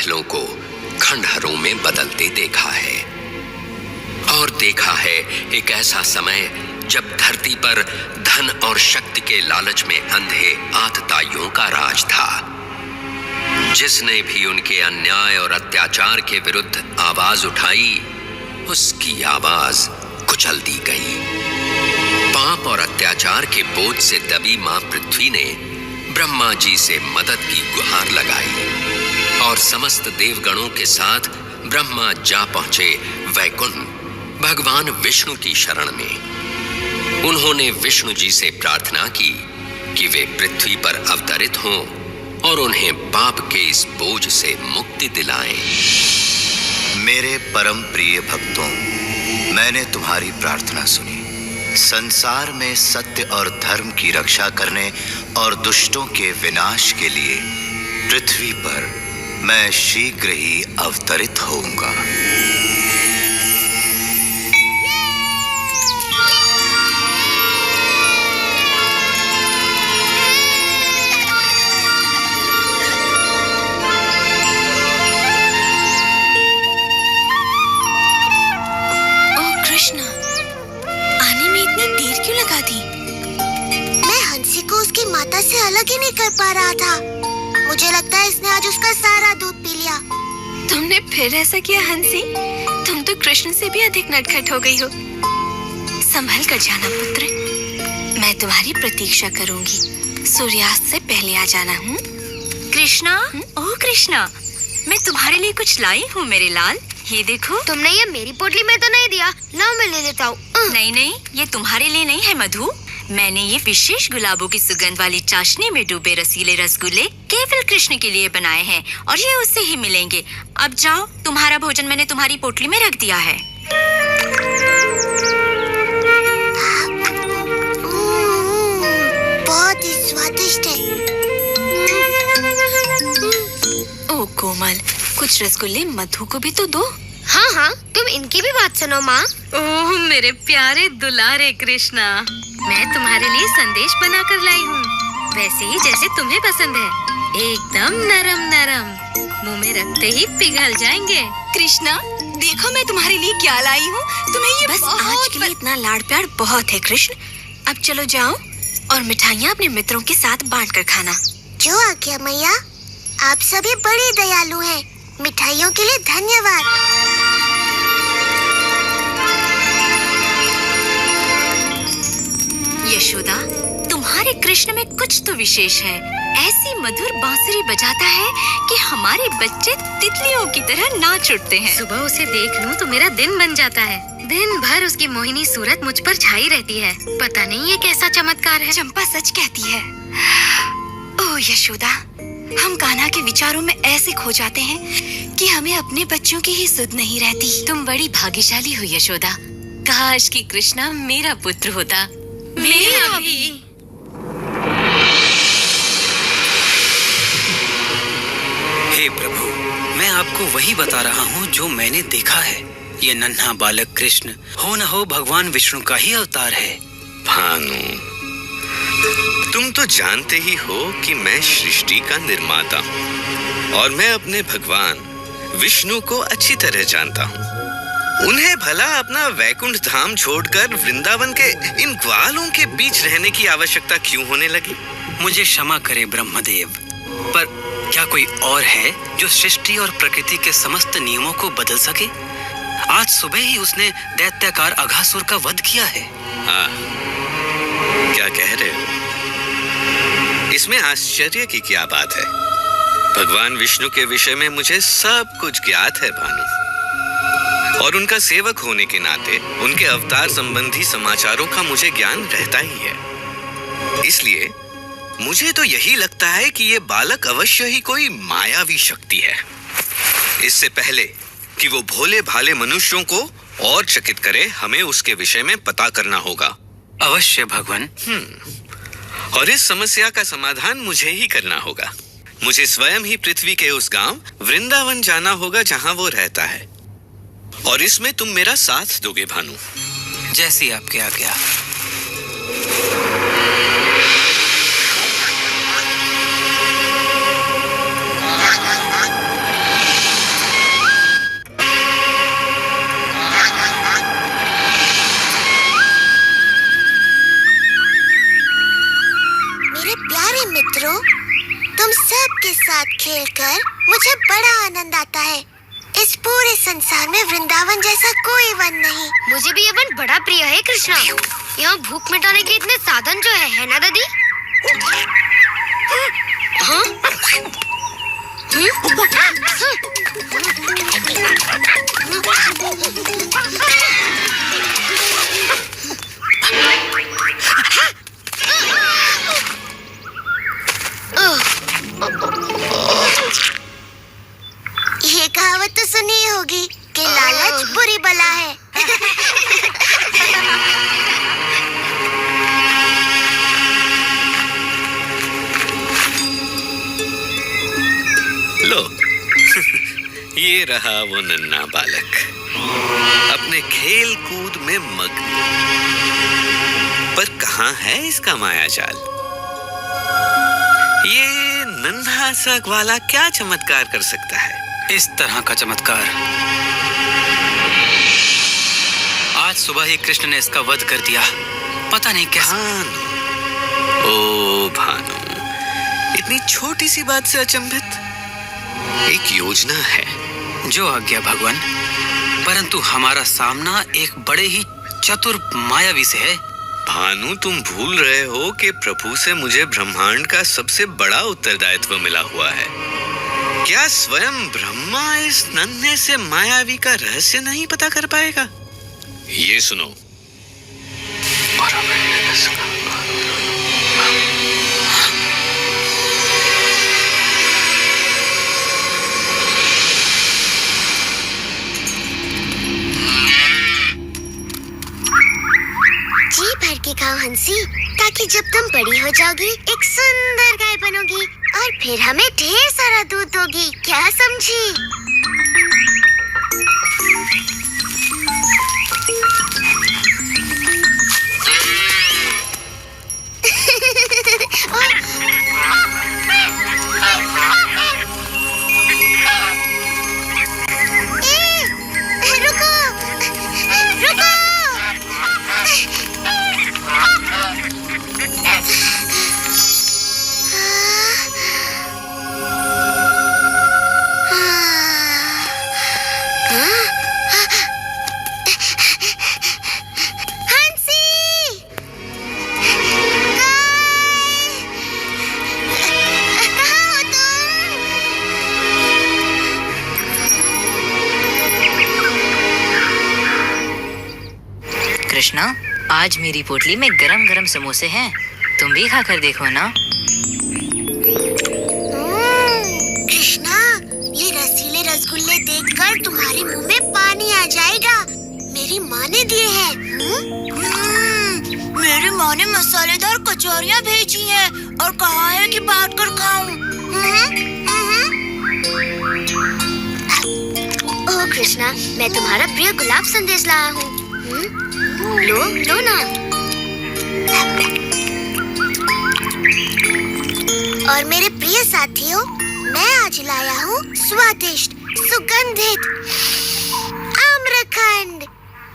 महलों को खंडहरों में बदलते देखा है। और देखा है एक ऐसा समय जब धरती पर धन और शक्ति के लालच में अंधे आतताइयों का राज था। जिसने भी उनके अन्याय और अत्याचार के विरुद्ध आवाज उठाई, उसकी आवाज कुचल दी गई। पाप और अत्याचार के बोझ से दबी मां पृथ्वी ने ब्रह्मा जी से मदद की गुहार लगाई और समस्त देवगणों के साथ ब्रह्मा जा पहुंचे वैकुंठ भगवान विष्णु की शरण में। उन्होंने विष्णु जी से प्रार्थना की कि वे पृथ्वी पर अवतरित हों और उन्हें पाप के इस बोझ से मुक्ति दिलाएं। मेरे परम प्रिय भक्तों, मैंने तुम्हारी प्रार्थना सुनी। संसार में सत्य और धर्म की रक्षा करने और दुष्टों के विनाश के लिए पृथ्वी पर मैं शीघ्र ही अवतरित होऊंगा। से अलग ही नहीं कर पा रहा था। मुझे लगता है इसने आज उसका सारा दूध पी लिया। तुमने फिर ऐसा किया हंसी? तुम तो कृष्ण से भी अधिक नटखट हो गई हो। संभल कर जाना पुत्र, मैं तुम्हारी प्रतीक्षा करूंगी। सूर्यास्त से पहले आ जाना। कृष्णा, ओह कृष्णा, मैं तुम्हारे लिए कुछ लाई हूँ मेरे लाल। ये देखो। तुमने ये मेरी पोटली में तो नहीं दिया ना, मैं ले लेता हूँ। नहीं नहीं, ये तुम्हारे लिए नहीं है मधु। मैंने ये विशेष गुलाबों की सुगंध वाली चाशनी में डूबे रसीले रसगुल्ले केवल कृष्ण के लिए बनाए हैं और ये उससे ही मिलेंगे। अब जाओ, तुम्हारा भोजन मैंने तुम्हारी पोटली में रख दिया है। बहुत ही स्वादिष्ट है। ओ कोमल, कुछ रसगुल्ले मधु को भी तो दो। हाँ हाँ, तुम इनकी भी बात सुनो माँ। ओह मेरे प्यारे दुलारे कृष्णा, मैं तुम्हारे लिए संदेश बनाकर लाई हूँ, वैसे ही जैसे तुम्हें पसंद है। एकदम नरम नरम, मुंह में रखते ही पिघल जाएंगे। कृष्णा, देखो मैं तुम्हारे लिए क्या लाई हूँ। तुम्हें ये बस आज के लिए इतना लाड़ प्यार बहुत है कृष्ण। अब चलो जाओ और मिठाइयाँ अपने मित्रों के साथ बांट कर खाना। जो आज्ञा मैया। आप सभी बड़े दयालु हैं। मिठाइयों के लिए धन्यवाद। यशोदा, तुम्हारे कृष्ण में कुछ तो विशेष है। ऐसी मधुर बांसुरी बजाता है कि हमारे बच्चे तितलियों की तरह नाच उठते हैं। सुबह उसे देख लूं तो मेरा दिन बन जाता है। दिन भर उसकी मोहिनी सूरत मुझ पर छाई रहती है। पता नहीं ये कैसा चमत्कार है। चंपा सच कहती है। ओह यशोदा, हम कान्हा के विचारों में ऐसे खो जाते हैं कि हमें अपने बच्चों की ही सुध नहीं रहती। तुम बड़ी भाग्यशाली हो यशोदा। काश कि कृष्णा मेरा पुत्र होता। मेरा भी। हे प्रभु, मैं आपको वही बता रहा हूँ जो मैंने देखा है। ये नन्हा बालक कृष्ण हो न हो भगवान विष्णु का ही अवतार है। भानु, तुम तो जानते ही हो कि मैं सृष्टि का निर्माता हूँ और मैं अपने भगवान विष्णु को अच्छी तरह जानता हूँ। उन्हें भला अपना वैकुंठ धाम छोड़कर वृंदावन के इन ग्वालों के बीच रहने की आवश्यकता क्यों होने लगी? मुझे क्षमा करे ब्रह्मदेव, पर क्या कोई और है जो सृष्टि और प्रकृति के समस्त नियमों को बदल सके? आज सुबह ही उसने दैत्याकार अघासुर का वध किया है। हाँ, क्या कह रहे हो? इसमें आश्चर्य की क्या बात है? भगवान विष्णु के विषय में मुझे सब कुछ ज्ञात है भानु, और उनका सेवक होने के नाते उनके अवतार संबंधी समाचारों का मुझे ज्ञान रहता ही है। इसलिए मुझे तो यही लगता है कि ये बालक अवश्य ही कोई मायावी शक्ति है। इससे पहले कि वो भोले भाले मनुष्यों को और चकित करे, हमें उसके विषय में पता करना होगा। अवश्य भगवान। और इस समस्या का समाधान मुझे ही करना होगा। मुझे स्वयं ही पृथ्वी के उस गांव वृंदावन जाना होगा जहां वो रहता है, और इसमें तुम मेरा साथ दोगे भानु। जैसी आपकी आज्ञा। खेलकर मुझे बड़ा आनंद आता है। इस पूरे संसार में वृंदावन जैसा कोई वन नहीं। मुझे भी ये वन बड़ा प्रिय है कृष्णा। यहाँ भूख मिटाने के इतने साधन जो है ना दादी? हाँ? ये कहावत तो सुनी होगी कि लालच बुरी बला है। लो ये रहा वो नन्हा बालक अपने खेल कूद में मग्न। पर कहाँ है इसका मायाजाल? ये नन्हा सा ग्वाला क्या चमत्कार कर सकता है? इस तरह का चमत्कार आज सुबह ही कृष्ण ने इसका वध कर दिया। पता नहीं कैसे। भानु, ओ भानु, इतनी छोटी सी बात से अचंभित? एक योजना है। जो आज्ञा भगवान, परंतु हमारा सामना एक बड़े ही चतुर मायावी से है। भानु, तुम भूल रहे हो कि प्रभु से मुझे ब्रह्मांड का सबसे बड़ा उत्तरदायित्व मिला हुआ है। क्या स्वयं ब्रह्मा इस नन्हे से मायावी का रहस्य नहीं पता कर पाएगा? ये सुनो। जी भर के खाओ हंसी, ताकि जब तुम बड़ी हो जाओगी एक सुंदर गाय बनोगी और फिर हमें ढेर सारा दूध दोगी। क्या समझी? रुको, रुको। कृष्णा, आज मेरी पोटली में गरम गरम समोसे हैं, तुम भी खाकर देखो ना। कृष्णा, ये रसीले रसगुल्ले देखकर तुम्हारे मुंह में पानी आ जाएगा। मेरी माँ ने दिए हैं। मेरी माँ ने मसालेदार कचौरियाँ भेजी हैं और कहा है कि बांट कर खाऊं। ओह कृष्णा, मैं तुम्हारा प्रिय गुलाब संदेश लाया हूँ। लो लो ना। और मेरे प्रिय साथियों, मैं आज लाया हूँ स्वादिष्ट सुगंधित आम्रखंड।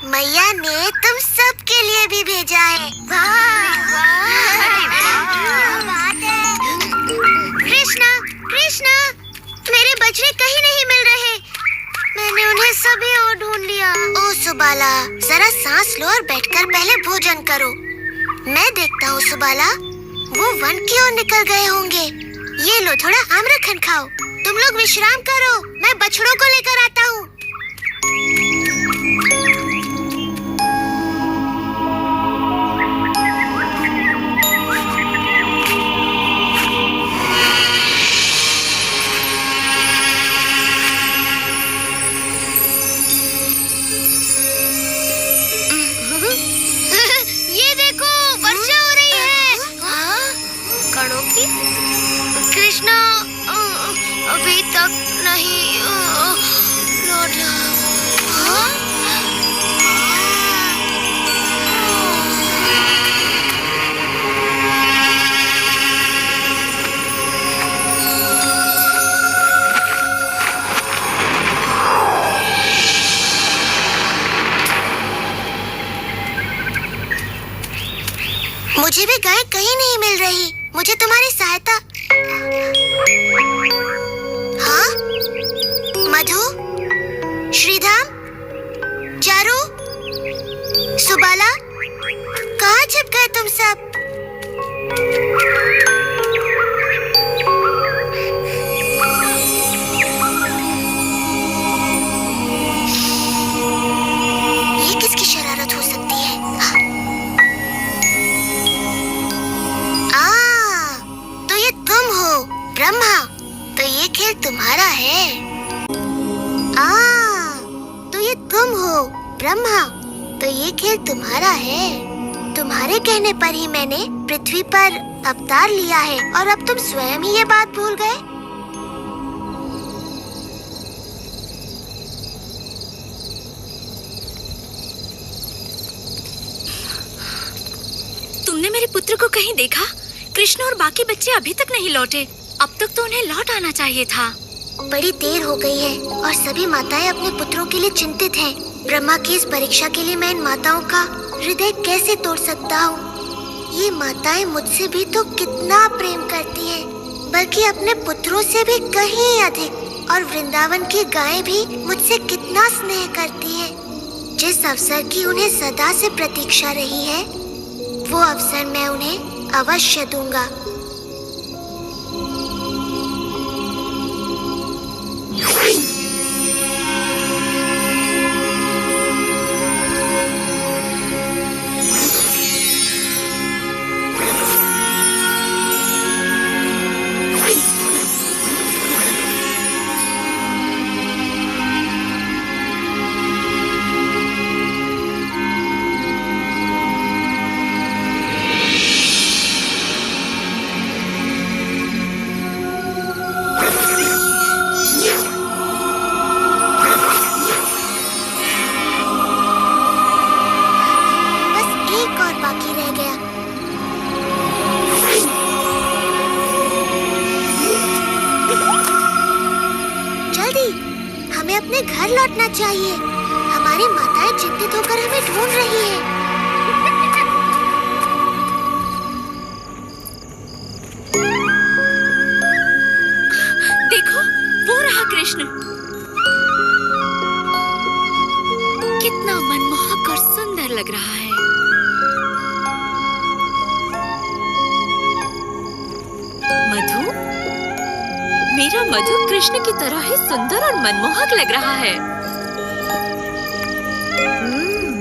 मैया ने तुम सब के लिए भी भेजा है। कृष्णा, कृष्णा, मेरे बछड़े कहीं नहीं मिल रहे। मैंने उन्हें सभी ओर ढूंढ लिया। ओ सुबाला, जरा सांस लो और बैठकर पहले भोजन करो। मैं देखता हूँ सुबाला, वो वन की ओर निकल गए होंगे। ये लो, थोड़ा आम्रखंड खाओ। तुम लोग विश्राम करो, मैं बछड़ों को लेकर आता हूँ। ये देखो, वर्षा हो रही है। कणों की। कृष्णा अभी तक नहीं लौटा। मुझे भी गाय कहीं नहीं मिल रही। मुझे तुम्हारी सहायता। ब्रह्मा, तो ये खेल तुम्हारा है। तुम्हारे कहने पर ही मैंने पृथ्वी पर अवतार लिया है और अब तुम स्वयं ही ये बात भूल गए। तुमने मेरे पुत्र को कहीं देखा? कृष्ण और बाकी बच्चे अभी तक नहीं लौटे। अब तक तो उन्हें लौट आना चाहिए था। बड़ी देर हो गई है और सभी माताएं अपने पुत्रों के लिए चिंतित हैं। ब्रह्मा की इस परीक्षा के लिए मैं इन माताओं का हृदय कैसे तोड़ सकता हूँ? ये माताएं मुझसे भी तो कितना प्रेम करती हैं, बल्कि अपने पुत्रों से भी कहीं अधिक। और वृंदावन की गायें भी मुझसे कितना स्नेह करती हैं। जिस अवसर की उन्हें सदा से प्रतीक्षा रही है, वो अवसर मैं उन्हें अवश्य दूंगा। अपने घर लौटना चाहिए। हमारी माताएं चिंतित होकर हमें ढूंढ रही हैं। देखो, वो रहा कृष्ण। कितना मनमोहक और सुंदर लग रहा है। मधु, मेरा मधु कृष्ण की तरह ही सुंदर और मनमोहक लग रहा है।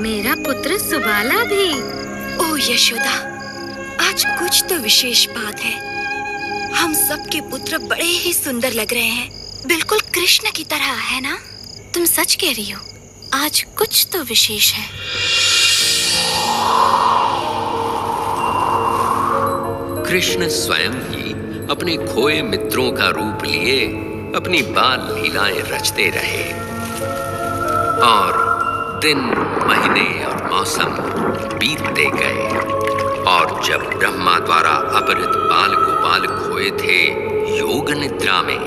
मेरा पुत्र सुबाला भी। ओह यशोदा, आज कुछ तो विशेष बात है। हम सबके पुत्र बड़े ही सुंदर लग रहे हैं, बिल्कुल कृष्ण की तरह, है ना? तुम सच कह रही हो, आज कुछ तो विशेष है। कृष्ण स्वयं ही अपने खोए मित्रों का रूप लिए अपनी बाल लीलाएं रचते रहे और दिन, महीने और मौसम बीतते गए। और जब ब्रह्मा द्वारा अपहृत बाल गोपाल खोए थे योग निद्रा में,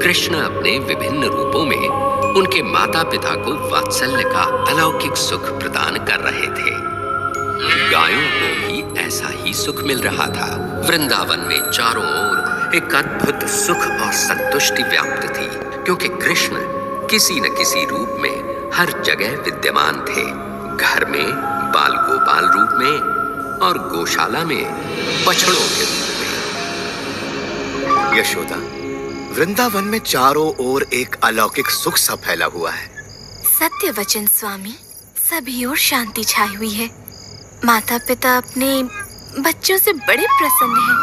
कृष्ण अपने विभिन्न रूपों में उनके माता पिता को वात्सल्य का अलौकिक सुख प्रदान कर रहे थे। गायों को भी ऐसा ही सुख मिल रहा था। वृंदावन में चारों ओर एक अद्भुत सुख और संतुष्टि व्याप्त थी, क्योंकि कृष्ण किसी न किसी रूप में हर जगह विद्यमान थे। घर में बाल गोपाल रूप में और गौशाला में बछड़ों के रूप में। यशोदा, वृंदावन में चारों ओर एक अलौकिक सुख सा फैला हुआ है। सत्य वचन स्वामी, सभी ओर शांति छाई हुई है। माता पिता अपने बच्चों से बड़े प्रसन्न हैं।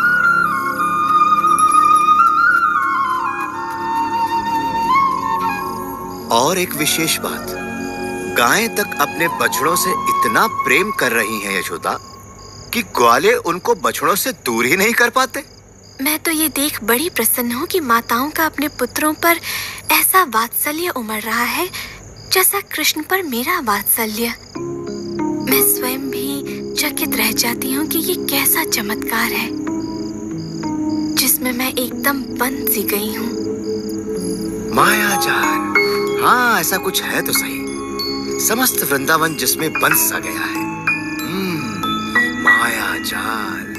और एक विशेष बात, गायें तक अपने बछड़ों से इतना प्रेम कर रही हैं यशोदा कि ग्वाले उनको बछड़ों से दूर ही नहीं कर पाते। मैं तो ये देख बड़ी प्रसन्न हूँ कि माताओं का अपने पुत्रों पर ऐसा वात्सल्य उमड़ रहा है जैसा कृष्ण पर मेरा वात्सल्य। मैं स्वयं भी चकित रह जाती हूँ कि ये कैसा चमत्कार है जिसमें मैं एकदम बंद सी गई हूँ। मायाजाल, हाँ ऐसा कुछ है तो सही। समस्त वृंदावन जिसमें बंद सा गया है। मायाजाल।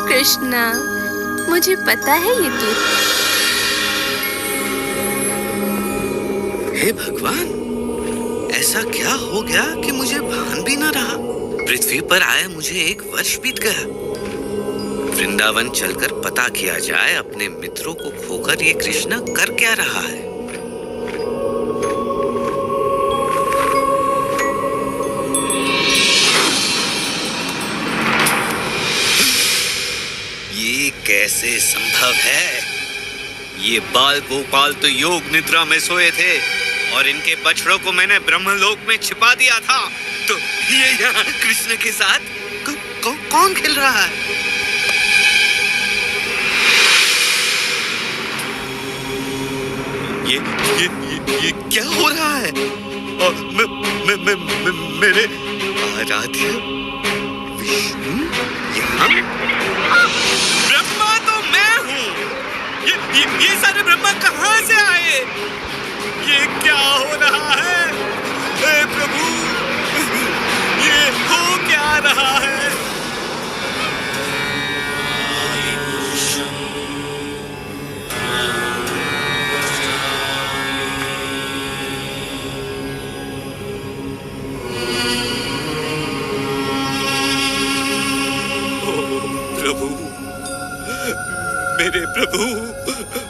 कृष्णा, मुझे पता है ये तू। हे भगवान, ऐसा क्या हो गया कि मुझे भान भी न रहा। पृथ्वी पर आए मुझे 1 वर्ष बीत गया। वृंदावन चलकर पता किया जाए अपने मित्रों को खोकर ये कृष्ण कर क्या रहा है। ये कैसे संभव है? ये बाल गोपाल तो योग निद्रा में सोए थे और इनके बछड़ों को मैंने ब्रह्मलोक में छिपा दिया था। तो ये यहाँ कृष्ण के साथ कौन खेल रहा है? ये क्या हो रहा है? और मेरे आराध्य विष्णु यहाँ? ब्रह्मा तो मैं हूँ। ये सारे ब्रह्मा कहाँ से आए? ये क्या हो रहा है? हे प्रभु, ये हो क्या रहा है?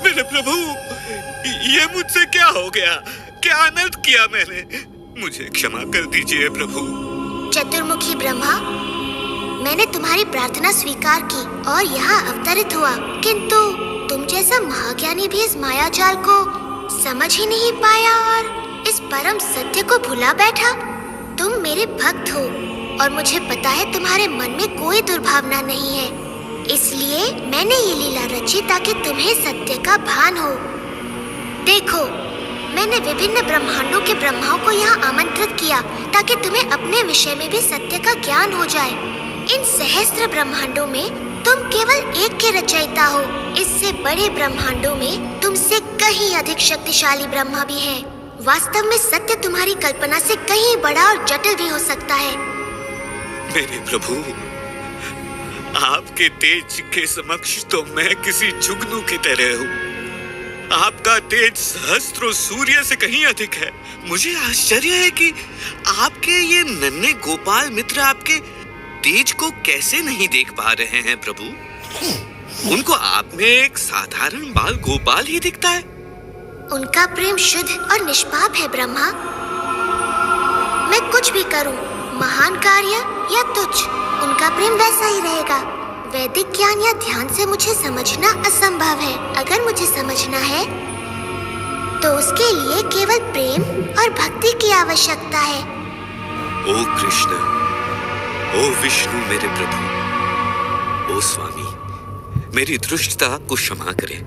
मेरे प्रभु, ये मुझसे क्या हो गया? क्या अनर्थ किया मैंने? मुझे क्षमा कर दीजिए प्रभु। चतुर्मुखी ब्रह्मा, मैंने तुम्हारी प्रार्थना स्वीकार की और यहाँ अवतरित हुआ, किंतु तुम जैसा महाज्ञानी भी इस मायाजाल को समझ ही नहीं पाया और इस परम सत्य को भुला बैठा। तुम मेरे भक्त हो और मुझे पता है तुम्हारे मन में कोई दुर्भावना नहीं है, इसलिए मैंने ये लीला रची ताकि तुम्हें सत्य का भान हो। देखो, मैंने विभिन्न ब्रह्मांडों के ब्रह्माओं को यहाँ आमंत्रित किया ताकि तुम्हें अपने विषय में भी सत्य का ज्ञान हो जाए। इन सहस्त्र ब्रह्मांडों में तुम केवल एक के रचयिता हो। इससे बड़े ब्रह्मांडों में तुमसे कहीं अधिक शक्तिशाली ब्रह्मा भी है। वास्तव में सत्य तुम्हारी कल्पना से कहीं बड़ा और जटिल भी हो सकता है। मेरे प्रभु, आपके तेज के समक्ष तो मैं किसी जुगनू की तरह हूँ। आपका तेज सहस्त्रों सूर्य से कहीं अधिक है। मुझे आश्चर्य है कि आपके ये नन्हे गोपाल मित्र आपके तेज को कैसे नहीं देख पा रहे हैं प्रभु। उनको आप में एक साधारण बाल गोपाल ही दिखता है। उनका प्रेम शुद्ध और निष्पाप है ब्रह्मा। मैं कुछ भी करूं, महान कार्य या तुच्छ, उनका प्रेम वैसा ही रहेगा। वैदिक ज्ञान या ध्यान से मुझे समझना असंभव है। अगर मुझे समझना है तो उसके लिए केवल प्रेम और भक्ति की आवश्यकता है। ओ कृष्ण, ओ विष्णु मेरे प्रभु, ओ स्वामी, मेरी दुष्टता को क्षमा करें।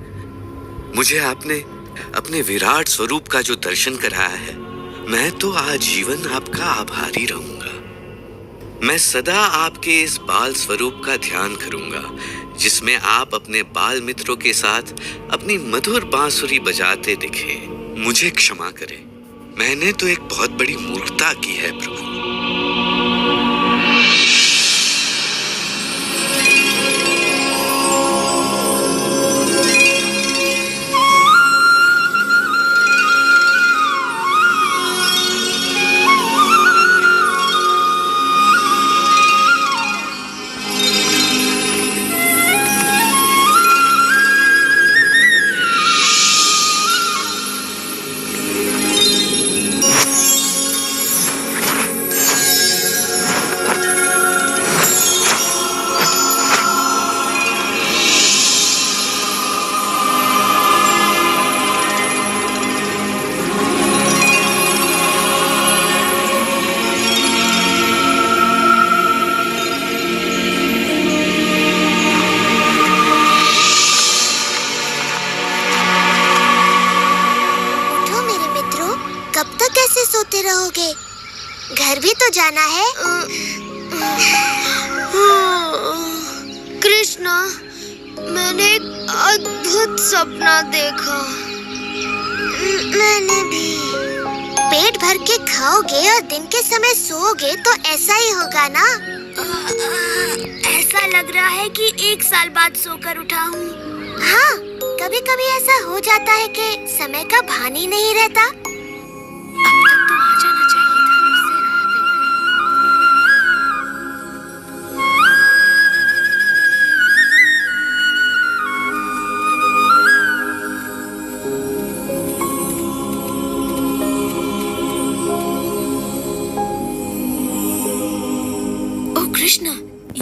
मुझे आपने अपने विराट स्वरूप का जो दर्शन कराया है, मैं तो आजीवन आपका आभारी रहूंगा। मैं सदा आपके इस बाल स्वरूप का ध्यान करूंगा, जिसमें आप अपने बाल मित्रों के साथ अपनी मधुर बांसुरी बजाते दिखे। मुझे क्षमा करें, मैंने तो एक बहुत बड़ी मूर्खता की है प्रभु। रहोगे? घर भी तो जाना है। कृष्णा, मैंने एक अद्भुत सपना देखा। मैंने भी। पेट भर के खाओगे और दिन के समय सोओगे तो ऐसा ही होगा ना? ऐसा लग रहा है कि 1 साल बाद सोकर उठा हूँ। हाँ, कभी कभी ऐसा हो जाता है कि समय का भान ही नहीं रहता। अब तक तो आ जाना चाहिए था, मुझसे रह गई। ओ कृष्ण,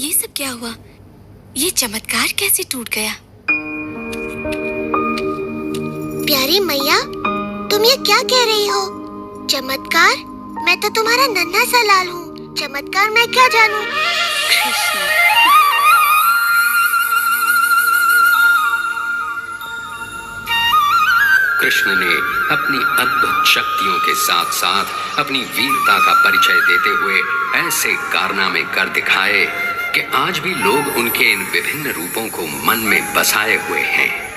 ये सब क्या हुआ? ये चमत्कार कैसे टूट गया? प्यारी मैया, तुम ये क्या कह रही हो? चमत्कार? मैं तो तुम्हारा नन्हा सा लाल हूँ। चमत्कार मैं क्या जानूँ? कृष्ण ने अपनी अद्भुत शक्तियों के साथ साथ अपनी वीरता का परिचय देते हुए ऐसे कारनामे कर दिखाए कि आज भी लोग उनके इन विभिन्न रूपों को मन में बसाए हुए हैं।